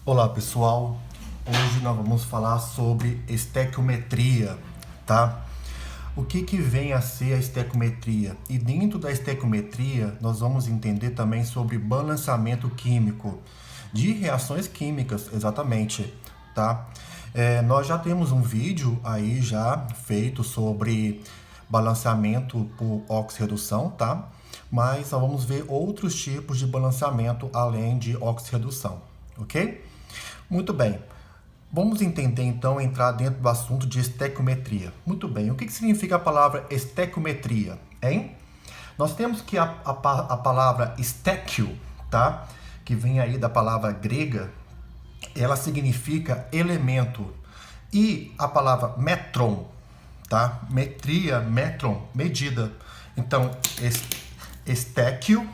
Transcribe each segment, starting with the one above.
Olá pessoal, hoje nós vamos falar sobre estequiometria, tá? O que vem a ser a estequiometria? E dentro da estequiometria nós vamos entender também sobre balanceamento químico, de reações químicas, exatamente, tá? Nós já temos um vídeo aí já feito sobre balanceamento por oxirredução, tá? Mas nós vamos ver outros tipos de balanceamento além de oxirredução, ok? Muito bem. Vamos entender então, entrar dentro do assunto de estequiometria. Muito bem. O que significa a palavra estequiometria, hein? Nós temos que a palavra estéquio, tá? Que vem aí da palavra grega, ela significa elemento. E a palavra metron, tá? Metria, metron, medida. Então, estéquio,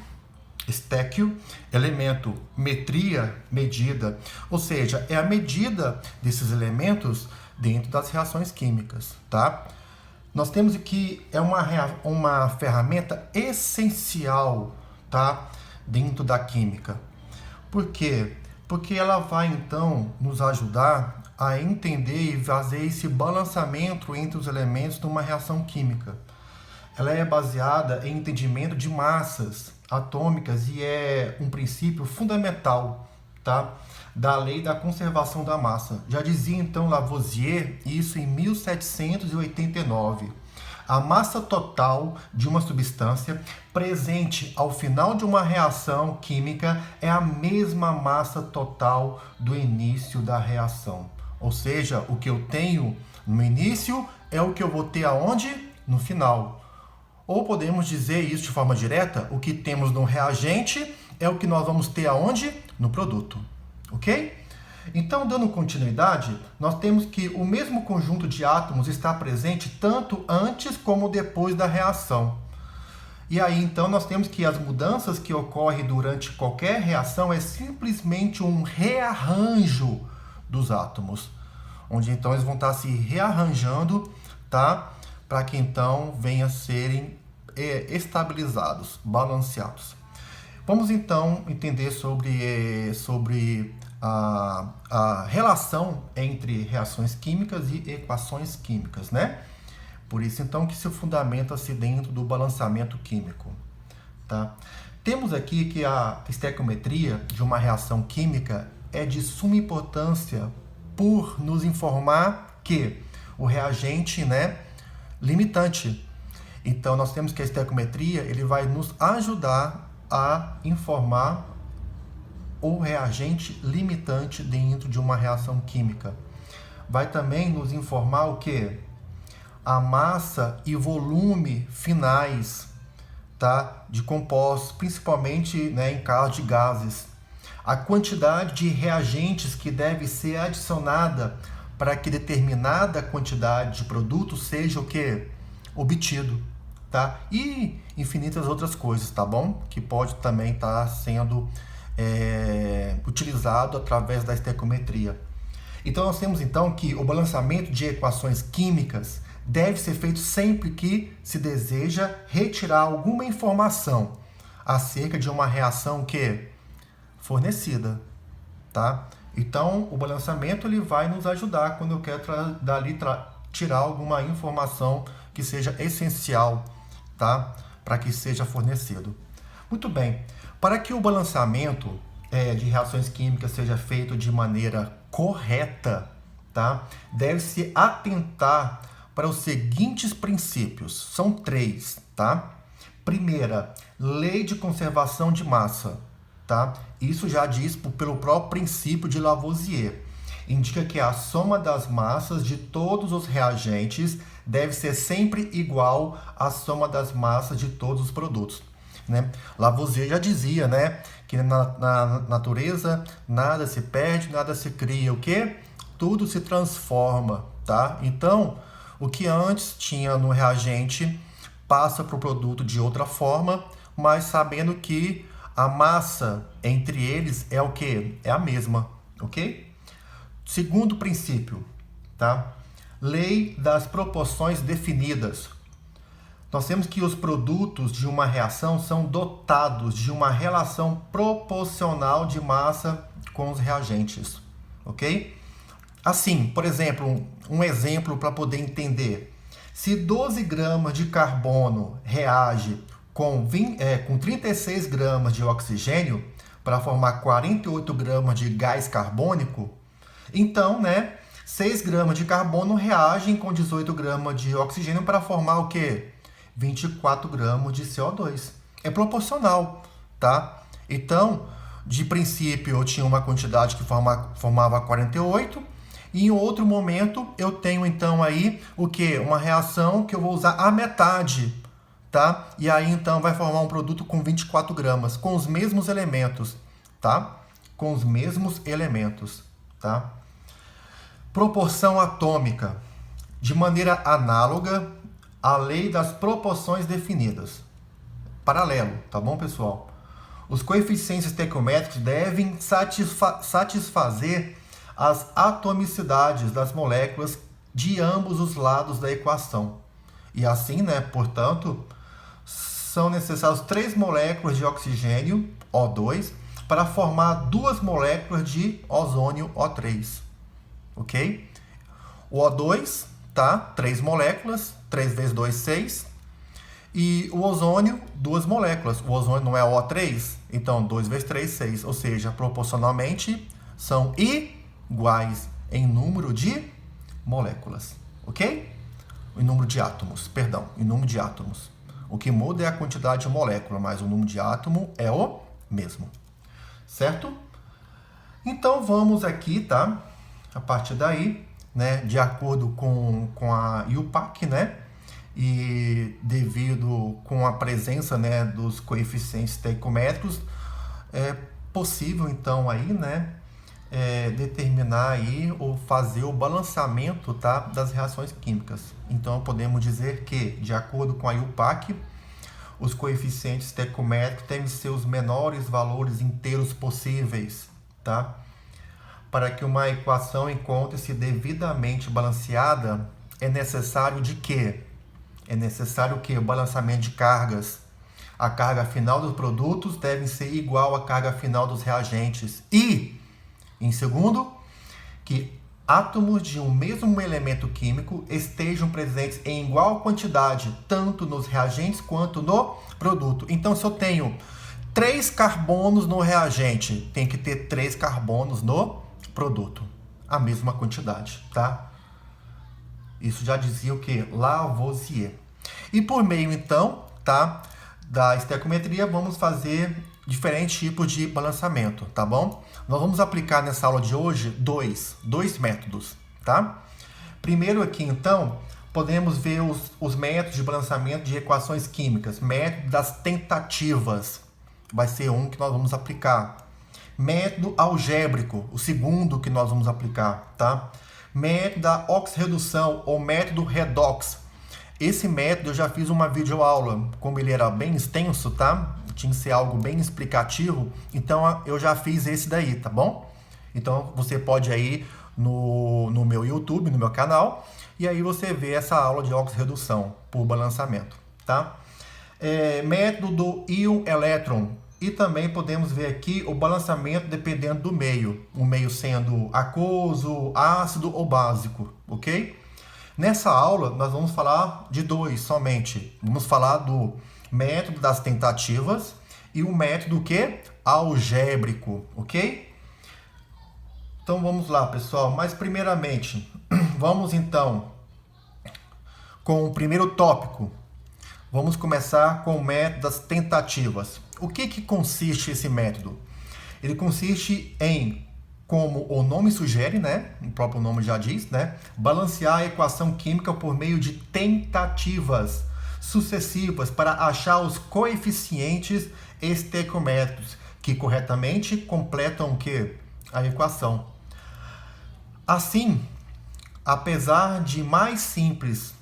elemento, metria, medida, ou seja, é a medida desses elementos dentro das reações químicas, tá? Nós temos que é uma ferramenta essencial, tá? Dentro da química. Por quê? Porque ela vai então nos ajudar a entender e fazer esse balanceamento entre os elementos de uma reação química. Ela é baseada em entendimento de massas atômicas e é um princípio fundamental, tá? Da lei da conservação da massa. Já dizia então Lavoisier isso em 1789. A massa total de uma substância presente ao final de uma reação química é a mesma massa total do início da reação. Ou seja, o que eu tenho no início é o que eu vou ter aonde? No final. Ou podemos dizer isso de forma direta, o que temos no reagente é o que nós vamos ter aonde? No produto, ok? Então, dando continuidade, nós temos que o mesmo conjunto de átomos está presente tanto antes como depois da reação. E aí, então, nós temos que as mudanças que ocorrem durante qualquer reação é simplesmente um rearranjo dos átomos, onde então eles vão estar se rearranjando, tá? Para que então venham a serem estabilizados, balanceados. Vamos então entender sobre a relação entre reações químicas e equações químicas, né? Por isso então que se fundamenta-se dentro do balanceamento químico, tá? Temos aqui que a estequiometria de uma reação química é de suma importância por nos informar que o reagente, né, limitante. Então, nós temos que a estequiometria, ele vai nos ajudar a informar o reagente limitante dentro de uma reação química. Vai também nos informar o quê? A massa e volume finais, tá? De compostos, principalmente, né, em caso de gases. A quantidade de reagentes que deve ser adicionada para que determinada quantidade de produto seja o que? Obtido, tá? E infinitas outras coisas, tá bom? Que pode também estar sendo utilizado através da estequiometria. Então nós temos então que o balanceamento de equações químicas deve ser feito sempre que se deseja retirar alguma informação acerca de uma reação que fornecida, tá? Então, o balanceamento ele vai nos ajudar quando eu quero tirar alguma informação que seja essencial, tá? Para que seja fornecido. Muito bem. Para que o balanceamento de reações químicas seja feito de maneira correta, tá? Deve-se atentar para os seguintes princípios. São 3, tá? Primeira, lei de conservação de massa. Tá? Isso já diz pelo próprio princípio de Lavoisier. Indica que a soma das massas de todos os reagentes deve ser sempre igual à soma das massas de todos os produtos, né? Lavoisier já dizia, né, que na natureza nada se perde, nada se cria. O quê? Tudo se transforma, tá? Então, o que antes tinha no reagente passa para o produto de outra forma, mas sabendo que a massa entre eles é o quê? É a mesma, ok? Segundo princípio, tá? Lei das proporções definidas. nós temos que os produtos de uma reação são dotados de uma relação proporcional de massa com os reagentes, ok? Assim, por exemplo, um exemplo para poder entender. Se 12 gramas de carbono reage com 36 gramas de oxigênio para formar 48 gramas de gás carbônico, então, 6 gramas de carbono reagem com 18 gramas de oxigênio para formar o quê? 24 gramas de CO2. É proporcional, tá? Então, de princípio, eu tinha uma quantidade que formava 48, e em outro momento eu tenho então aí o quê? Uma reação que eu vou usar a metade, tá? E aí então vai formar um produto com 24 gramas, com os mesmos elementos, tá? Com os mesmos elementos, tá? Proporção atômica. De maneira análoga à lei das proporções definidas. Paralelo, tá bom, pessoal? Os coeficientes estequiométricos devem satisfazer as atomicidades das moléculas de ambos os lados da equação. E assim, portanto, são necessárias 3 moléculas de oxigênio, O2, para formar 2 moléculas de ozônio, O3. Ok? O O2, tá? 3 moléculas, 3 vezes 2, 6. E o ozônio, 2 moléculas. O ozônio não é O3? Então, 2 vezes 3, 6. Ou seja, proporcionalmente, são iguais em número de moléculas. Ok? Em número de átomos, perdão. Em número de átomos. O que muda é a quantidade de molécula, mas o número de átomo é o mesmo. Certo? Então, vamos aqui, tá? A partir daí, de acordo com a IUPAC, e devido com a presença, dos coeficientes estequiométricos, é possível, então, aí, determinar aí ou fazer o balanceamento, tá, das reações químicas. Então, podemos dizer que, de acordo com a IUPAC, os coeficientes estequiométricos devem ser os menores valores inteiros possíveis, tá? Para que uma equação encontre-se devidamente balanceada, é necessário de quê? É necessário que o balanceamento de cargas. A carga final dos produtos deve ser igual à carga final dos reagentes. E, em segundo, que átomos de um mesmo elemento químico estejam presentes em igual quantidade, tanto nos reagentes quanto no produto. Então, se eu tenho 3 carbonos no reagente, tem que ter 3 carbonos no produto, a mesma quantidade, tá? Isso já dizia o que? Lavoisier. E por meio, então, tá, da estequiometria, vamos fazer diferentes tipos de balanceamento, tá bom? Nós vamos aplicar nessa aula de hoje dois métodos, tá? Primeiro aqui, então, podemos ver os métodos de balanceamento de equações químicas. Método das tentativas, vai ser um que nós vamos aplicar. Método algébrico, o segundo que nós vamos aplicar, tá? Método da oxirredução ou método redox. Esse método eu já fiz uma videoaula, como ele era bem extenso, tá? Tinha que ser algo bem explicativo, então eu já fiz esse daí, tá bom? Então você pode ir no meu YouTube, no meu canal, e aí você vê essa aula de oxirredução por balanceamento, tá? Método do íon-elétron. E também podemos ver aqui o balanceamento dependendo do meio. O meio sendo aquoso, ácido ou básico, ok? Nessa aula, nós vamos falar de 2 somente. Vamos falar do método das tentativas e o método que? Algébrico, ok? Então vamos lá, pessoal. Mas primeiramente, vamos então com o primeiro tópico. Vamos começar com o método das tentativas. O que consiste esse método? Ele consiste em, como o nome sugere, o próprio nome já diz, balancear a equação química por meio de tentativas sucessivas para achar os coeficientes estequiométricos que corretamente completam o quê? A equação. Assim, apesar de mais simples,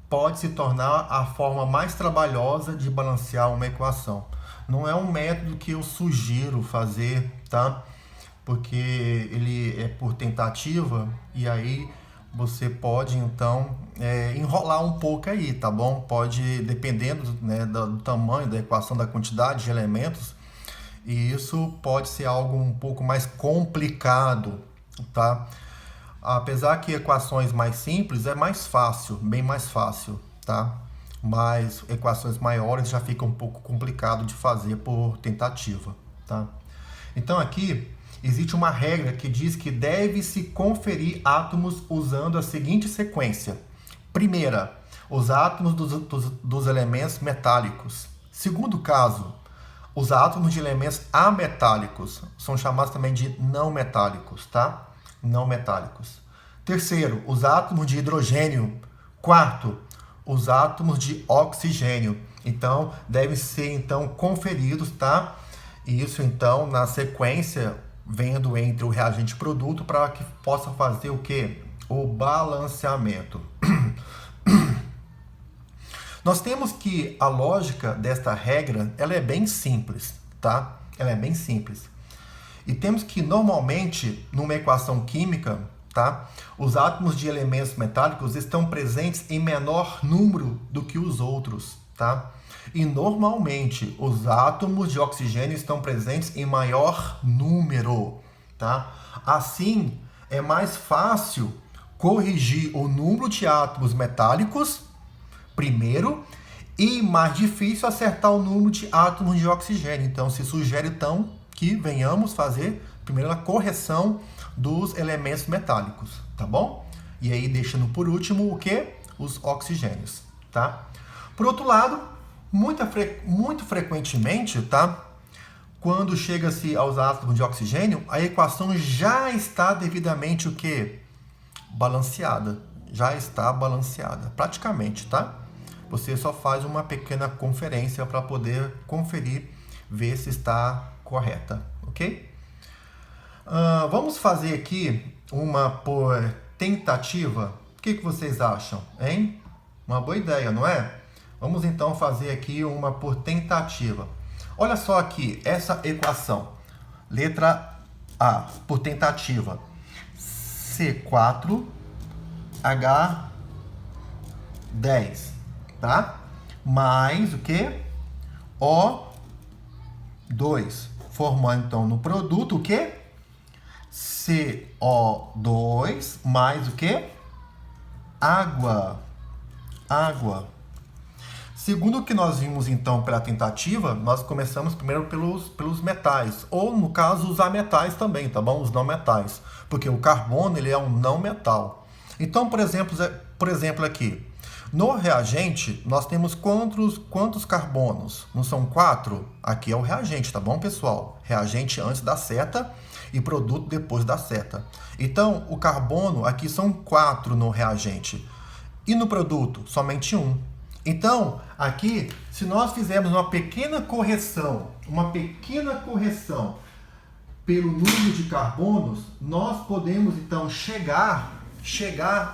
pode se tornar a forma mais trabalhosa de balancear uma equação. Não é um método que eu sugiro fazer, tá? Porque ele é por tentativa e aí você pode, então, enrolar um pouco aí, tá bom? Pode, dependendo, né, do tamanho da equação, da quantidade de elementos, e isso pode ser algo um pouco mais complicado, tá? Apesar que equações mais simples é mais fácil, bem mais fácil, tá? Mas equações maiores já fica um pouco complicado de fazer por tentativa, tá? Então aqui existe uma regra que diz que deve-se conferir átomos usando a seguinte sequência. Primeira, os átomos dos elementos metálicos. Segundo caso, os átomos de elementos ametálicos, são chamados também de não metálicos, tá? Não metálicos. Terceiro, os átomos de hidrogênio. Quarto, os átomos de oxigênio. Então, devem ser então conferidos, tá? E isso então na sequência vendo entre o reagente e produto para que possa fazer o quê? O balanceamento. Nós temos que a lógica desta regra, ela é bem simples, tá? Ela é bem simples. E temos que normalmente numa equação química, tá? Os átomos de elementos metálicos estão presentes em menor número do que os outros, tá? E normalmente os átomos de oxigênio estão presentes em maior número, tá? Assim, é mais fácil corrigir o número de átomos metálicos primeiro e mais difícil acertar o número de átomos de oxigênio. Então, se sugere então que venhamos fazer primeiro a correção dos elementos metálicos, tá bom? E aí deixando por último o que? Os oxigênios, tá? Por outro lado, muito frequentemente, tá? Quando chega-se aos átomos de oxigênio, a equação já está devidamente o que? Balanceada. Já está balanceada, praticamente, tá? Você só faz uma pequena conferência para poder conferir, ver se está correta, ok? Vamos fazer aqui uma por tentativa. O que vocês acham, hein? Uma boa ideia, não é? Vamos então fazer aqui uma por tentativa. Olha só aqui, essa equação. Letra A, por tentativa. C4H10, tá? Mais o que? O2. Formando então no produto o que? CO2 mais o que? Água. Segundo o que nós vimos então pela tentativa, nós começamos primeiro pelos metais, ou no caso os ametais também, tá bom? Os não metais, porque o carbono ele é um não metal. Então, por exemplo aqui, no reagente nós temos quantos carbonos? Não são 4? Aqui é o reagente, tá bom, pessoal? Reagente antes da seta e produto depois da seta. Então, o carbono aqui são 4 no reagente e no produto somente 1. Então, aqui, se nós fizermos uma pequena correção pelo número de carbonos, nós podemos então chegar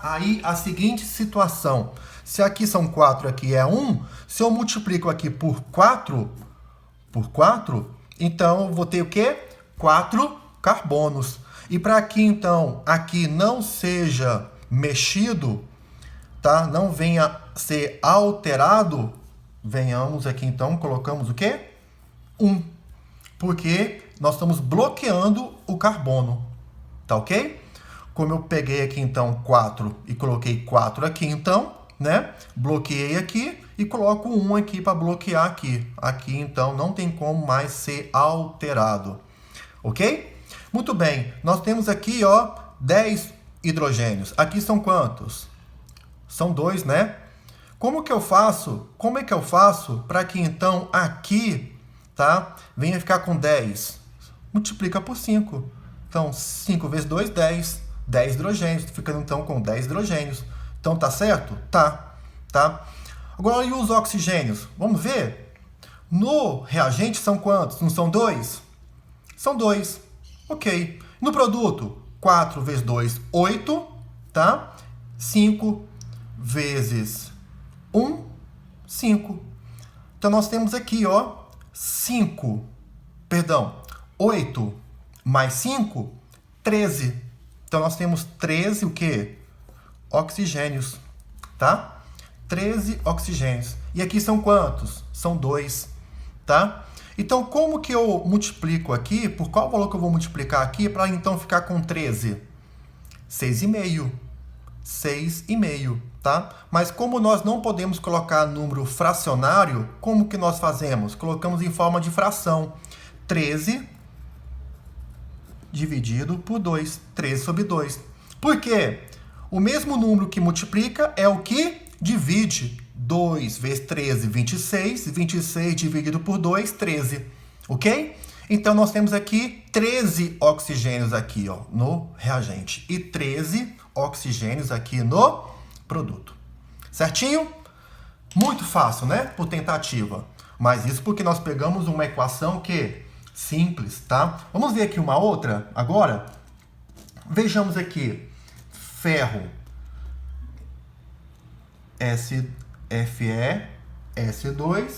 aí à seguinte situação. Se aqui são 4, aqui é 1, se eu multiplico aqui por 4, então eu vou ter o quê? 4 carbonos. E para aqui então, aqui não seja mexido, tá? Não venha ser alterado, venhamos aqui então, colocamos o quê? 1. Porque nós estamos bloqueando o carbono, tá ok? Como eu peguei aqui então 4 e coloquei 4 aqui então, né? Bloqueei aqui e coloco 1 aqui para bloquear aqui. Aqui então não tem como mais ser alterado, ok? Muito bem, nós temos aqui, ó, 10 hidrogênios. Aqui são quantos? São 2, né? Como é que eu faço para que então aqui, tá, venha ficar com 10? Multiplica por 5. Então, 5 vezes 2, 10. 10 hidrogênios, ficando então com 10 hidrogênios. Então, tá certo? Tá. Agora, e os oxigênios? Vamos ver? No reagente são quantos? Não são 2? São 2. Ok. No produto, 4 vezes 2, 8, tá? 5 vezes 1, 5. Então, nós temos aqui, ó, 8 mais 5, 13. Então, nós temos 13, o quê? oxigênios, tá? 13 oxigênios. E aqui são quantos? São 2, tá? Então, como que eu multiplico aqui? Por qual valor que eu vou multiplicar aqui para então ficar com 13? 6,5. 6,5, tá? Mas como nós não podemos colocar número fracionário, como que nós fazemos? Colocamos em forma de fração. 13 dividido por 2. 13 sobre 2. Por quê? O mesmo número que multiplica é o que divide. 2 vezes 13, 26. 26 dividido por 2, 13. Ok? Então, nós temos aqui 13 oxigênios aqui, ó, no reagente. E 13 oxigênios aqui no produto. Certinho? Muito fácil, né? Por tentativa. Mas isso porque nós pegamos uma equação que simples, tá? Vamos ver aqui uma outra agora? Vejamos aqui. Ferro FeS2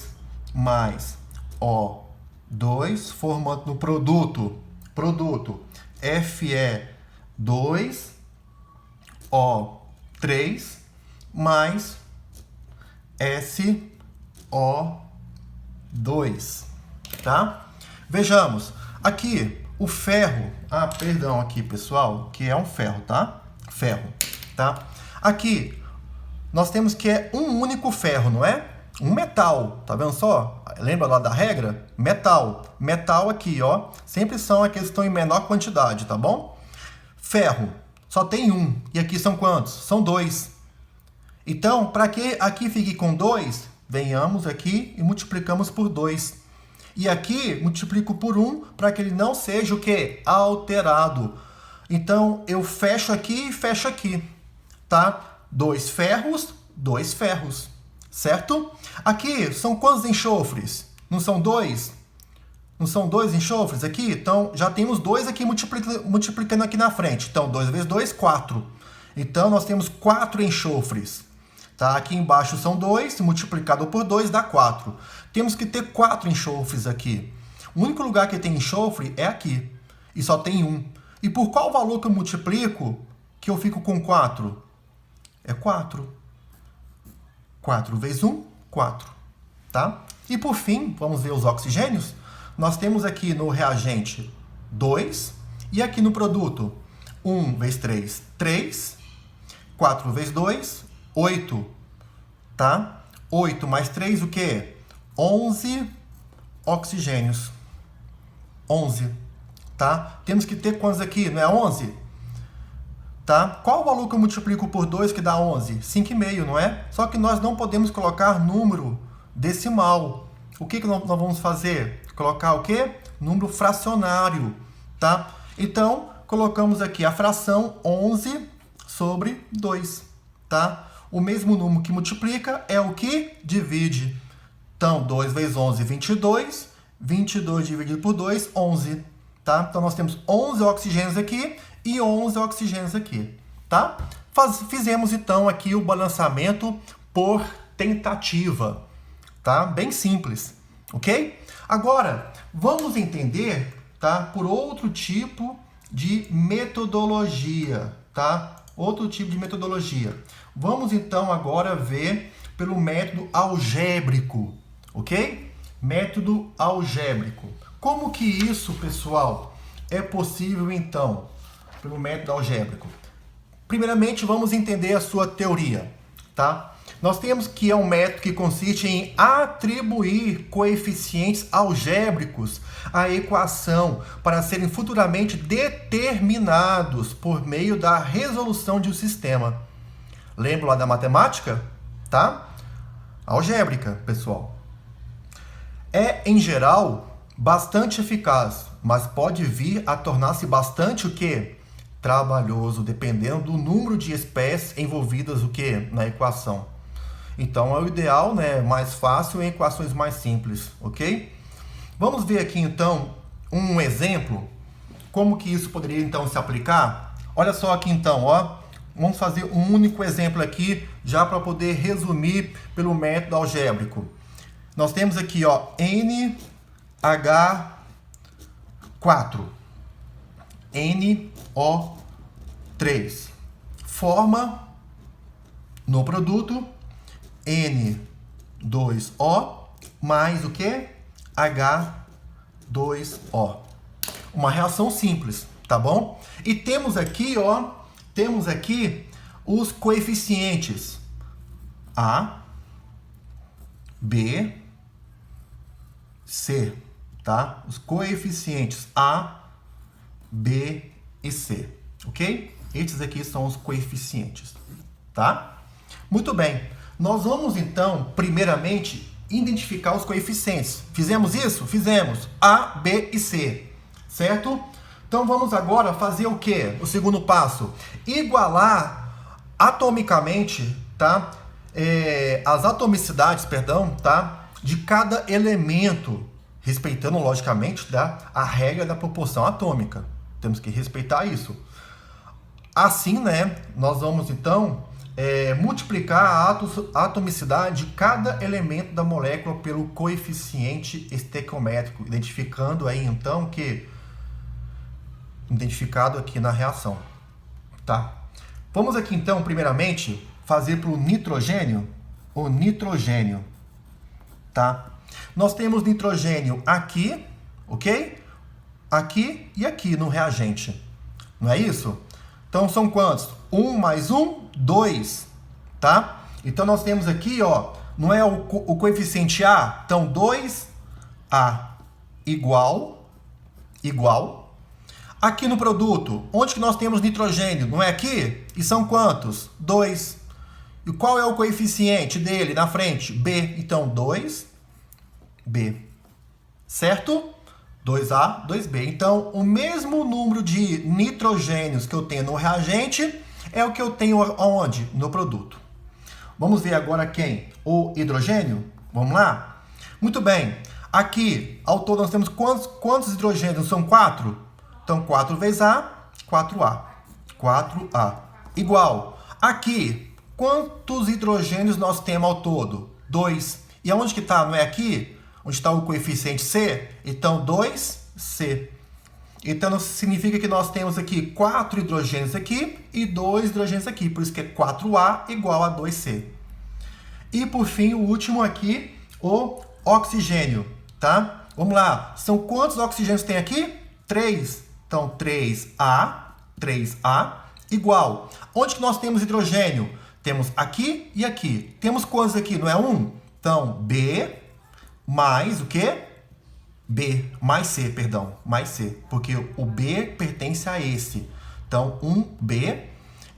mais O2 formando no produto Fe2 O3 mais SO2, tá? Vejamos, aqui o ferro, perdão aqui pessoal, que é um ferro, tá? Ferro, tá? Aqui nós temos que é um único ferro, não é? Um metal, tá vendo só? Lembra lá da regra? Metal. Metal aqui, ó, sempre são aqueles que estão em menor quantidade, tá bom? Ferro, só tem um. E aqui são quantos? São 2. Então, para que aqui fique com 2, venhamos aqui e multiplicamos por 2. E aqui multiplico por 1 para que ele não seja o quê? Alterado. Então, eu fecho aqui e fecho aqui, tá? 2 ferros, 2 ferros, certo? Aqui são quantos enxofres? Não são 2? Não são 2 enxofres aqui? Então, já temos 2 aqui multiplicando aqui na frente. Então, 2 vezes 2, 4. Então, nós temos 4 enxofres. Tá? Aqui embaixo são 2, multiplicado por 2 dá 4. Temos que ter 4 enxofres aqui. O único lugar que tem enxofre é aqui. E só tem 1. E por qual valor que eu multiplico que eu fico com 4? É 4. 4 vezes 1, 4. Tá? E por fim, vamos ver os oxigênios. Nós temos aqui no reagente 2 e aqui no produto 1 vezes 3, 3. 4 vezes 2, 8. Tá? 8 mais 3, o quê? 11 oxigênios. 11. Tá? Temos que ter quantos aqui? Não é 11? Tá? Qual o valor que eu multiplico por 2 que dá 11? 5,5, não é? Só que nós não podemos colocar número decimal. O que nós vamos fazer? Colocar o quê? Número fracionário, tá? Então, colocamos aqui a fração 11 sobre 2, tá? O mesmo número que multiplica é o que divide. Então, 2 vezes 11, 22. 22 dividido por 2, 11, tá? Então, nós temos 11 oxigênios aqui e 11 oxigênios aqui, tá? Fizemos, então, aqui o balanceamento por tentativa, tá? Bem simples, ok? Agora, vamos entender, tá? Por outro tipo de metodologia, tá? Outro tipo de metodologia. Vamos, então, agora ver pelo método algébrico, ok? Método algébrico. Como que isso, pessoal, é possível, então, pelo método algébrico? Primeiramente, vamos entender a sua teoria, tá? Nós temos que é um método que consiste em atribuir coeficientes algébricos à equação para serem futuramente determinados por meio da resolução de um sistema. Lembra lá da matemática? Tá? Algébrica, pessoal. É, em geral, bastante eficaz, mas pode vir a tornar-se bastante o quê? Trabalhoso, dependendo do número de espécies envolvidas o quê? Na equação. Então, é o ideal, né? Mais fácil em equações mais simples, ok? Vamos ver aqui, então, um exemplo. Como que isso poderia, então, se aplicar? Olha só aqui, então, ó. Vamos fazer um único exemplo aqui, já para poder resumir pelo método algébrico. Nós temos aqui, ó, NH4, NO3, forma no produto, N2O mais o que? H2O. Uma reação simples, tá bom? E temos aqui, ó, os coeficientes A, B, C, tá? Os coeficientes A, B e C, ok? Esses aqui são os coeficientes, tá? Muito bem. Nós vamos, então, primeiramente, identificar os coeficientes. Fizemos isso? Fizemos. A, B e C, certo? Então, vamos agora fazer o quê? O segundo passo. Igualar atomicamente, tá? As atomicidades, perdão, tá? De cada elemento, respeitando, logicamente, a regra da proporção atômica. Temos que respeitar isso. Assim, né, nós vamos, então, multiplicar a atomicidade de cada elemento da molécula pelo coeficiente estequiométrico, identificando aí, então, identificado aqui na reação, tá? Vamos aqui, então, primeiramente, fazer para o nitrogênio, tá? Nós temos nitrogênio aqui, ok? Aqui e aqui no reagente, não é isso? Então, são quantos? 1 mais 1, 2, tá? Então, nós temos aqui, ó, não é o coeficiente A? Então, 2A igual. Aqui no produto, onde que nós temos nitrogênio? Não é aqui? E são quantos? 2. E qual é o coeficiente dele na frente? B. Então, 2B. Certo? 2A, 2B. Então, o mesmo número de nitrogênios que eu tenho no reagente é o que eu tenho onde? No produto. Vamos ver agora quem? O hidrogênio? Vamos lá? Muito bem. Aqui, ao todo, nós temos quantos hidrogênios? São 4? Então, 4 vezes A, 4A. 4A. Igual. Aqui, quantos hidrogênios nós temos ao todo? 2. E aonde que está? Não é aqui? Onde está o coeficiente C? Então, 2C. Então, significa que nós temos aqui 4 hidrogênios aqui e 2 hidrogênios aqui. Por isso que é 4A igual a 2C. E, por fim, o último aqui, o oxigênio, tá? Vamos lá. São quantos oxigênios tem aqui? 3. Então, 3A igual. Onde que nós temos hidrogênio? Temos aqui e aqui. Temos quantos aqui? Não é 1? Então, B mais o quê? B, mais C, perdão. Mais C, porque o B pertence a esse. Então, 1B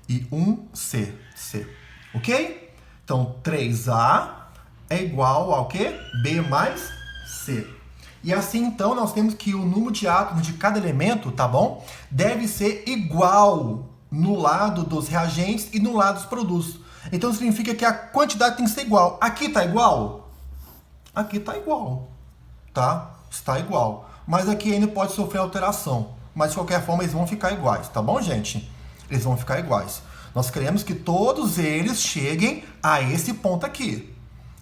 e 1C. C. Ok? Então, 3A é igual ao quê? B mais C. E assim, então, nós temos que o número de átomos de cada elemento, tá bom? Deve ser igual no lado dos reagentes e no lado dos produtos. Então, significa que a quantidade tem que ser igual. Aqui tá igual? Aqui está igual, tá? Está igual. Mas aqui ainda pode sofrer alteração. Mas, de qualquer forma, eles vão ficar iguais, tá bom, gente? Eles vão ficar iguais. Nós queremos que todos eles cheguem a esse ponto aqui.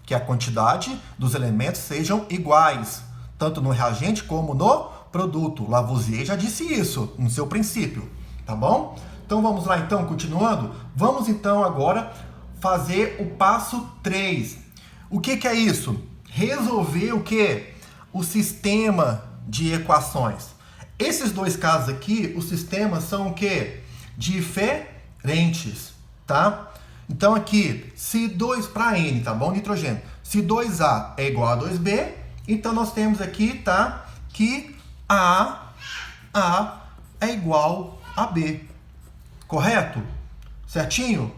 Que a quantidade dos elementos sejam iguais. Tanto no reagente como no produto. Lavoisier já disse isso no seu princípio, tá bom? Então, vamos lá, então, continuando. Vamos, então, agora fazer o passo 3. O que é isso? Resolver o quê? O sistema de equações. Esses dois casos aqui, os sistemas são o quê? Diferentes, tá? Então aqui, se 2 para N, tá bom? Nitrogênio. Se 2A é igual a 2B, então nós temos aqui, tá? Que A é igual a B. Correto? Certinho?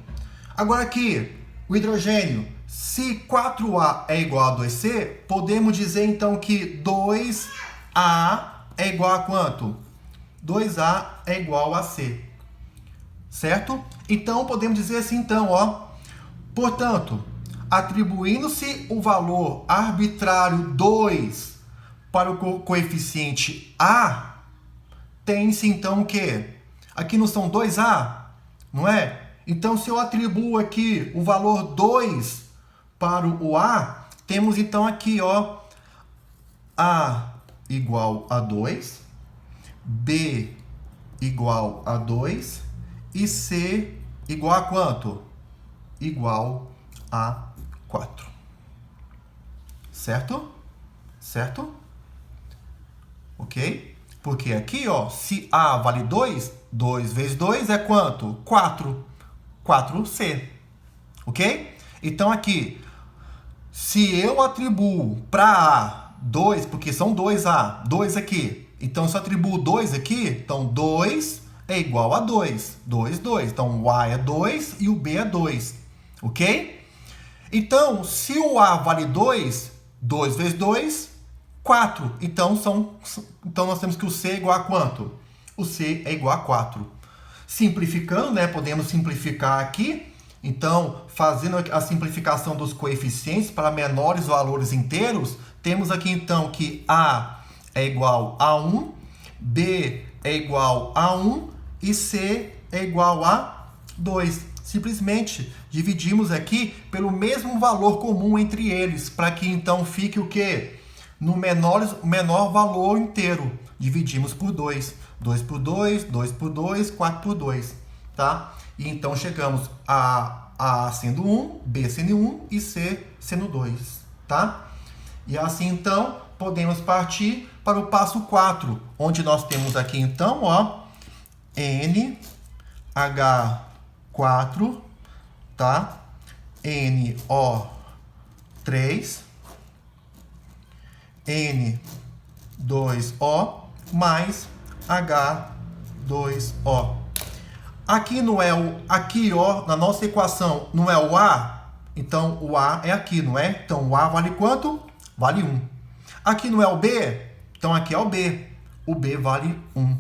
Agora aqui, o hidrogênio. Se 4A é igual a 2C, podemos dizer então que 2A é igual a quanto? 2A é igual a C. Certo? Então, podemos dizer assim, então, ó. Portanto, atribuindo-se o valor arbitrário 2 para o coeficiente A, tem-se então o quê? Aqui não são 2A, não é? Então, se eu atribuo aqui o valor 2 para o A, temos então aqui, ó, A igual a 2, B igual a 2 e C igual a quanto? igual a 4. Certo? Certo? Ok? Porque aqui, ó, se A vale 2, 2 vezes 2 é quanto? 4. 4C. Ok? Então aqui, se eu atribuo para A 2, porque são 2A, 2 aqui. Então, se eu atribuo 2 aqui, então 2 é igual a 2. 2, 2. Então, o A é 2 e o B é 2. Ok? Então, se o A vale 2, 2 vezes 2, 4. Então, nós temos que o C é igual a quanto? O C é igual a 4. Simplificando, né? Podemos simplificar aqui. Então, fazendo a simplificação dos coeficientes para menores valores inteiros, temos aqui então que A é igual a 1, B é igual a 1 e C é igual a 2. Simplesmente dividimos aqui pelo mesmo valor comum entre eles, para que então fique o quê? No menor valor inteiro. Dividimos por 2. 2 por 2, 2 por 2, 4 por 2. Tá? E então chegamos a A sendo 1, B sendo 1 e C sendo 2. Tá? E assim então podemos partir para o passo 4, onde nós temos aqui então, ó, NH4, tá? NO3, N2O mais H2O. Aqui não é o, aqui ó, na nossa equação não é o A, então o A é aqui, não é? Então o A vale quanto? Vale 1. Aqui não é o B, então aqui é o B. O B vale 1,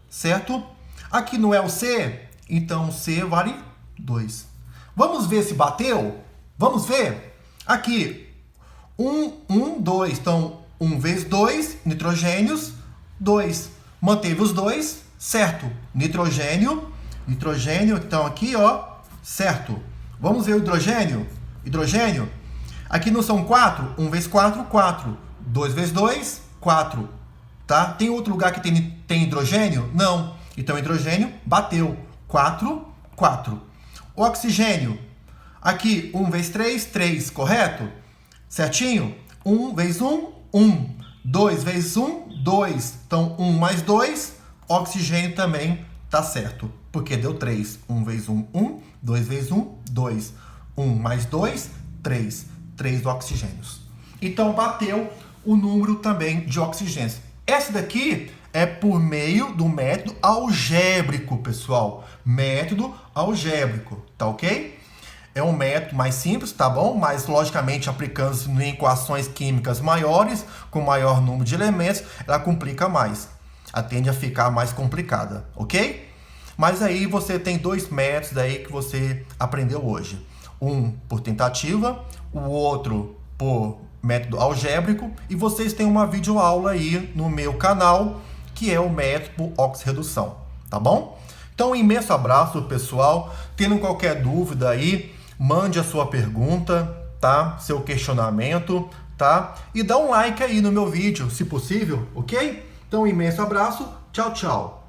certo? Aqui não é o C, então o C vale 2. Vamos ver se bateu? Vamos ver? Aqui, 1, 2. Então, 1 vezes 2, nitrogênios, 2. Manteve os 2, certo? Nitrogênio, então aqui, ó, certo. Vamos ver o hidrogênio? Hidrogênio. Aqui não são 4? 1 vezes 4, 4. 2 vezes 2, 4. Tá? Tem outro lugar que tem hidrogênio? Não. Então, hidrogênio bateu. 4, 4. Oxigênio. Aqui, 1 vezes 3, 3, correto? Certinho? 1 vezes 1, 1. 2 vezes 1, 2. Então, 1 mais 2, oxigênio também tá certo. Porque deu 3. 1 vezes 1, 1. 2 vezes 1, 2. 1 mais 2, 3. 3 oxigênios. Então, bateu o número também de oxigênios. Essa daqui é por meio do método algébrico, pessoal. Método algébrico, tá ok? É um método mais simples, tá bom? Mas, logicamente, aplicando-se em equações químicas maiores, com maior número de elementos, ela complica mais. Ela tende a ficar mais complicada, ok? Mas aí você tem 2 métodos aí que você aprendeu hoje. Um por tentativa, o outro por método algébrico, e vocês têm uma videoaula aí no meu canal, que é o método oxirredução, tá bom? Então, um imenso abraço, pessoal. Tendo qualquer dúvida aí, mande a sua pergunta, tá? Seu questionamento, tá? E dá um like aí no meu vídeo, se possível, ok? Então, um imenso abraço. Tchau, tchau.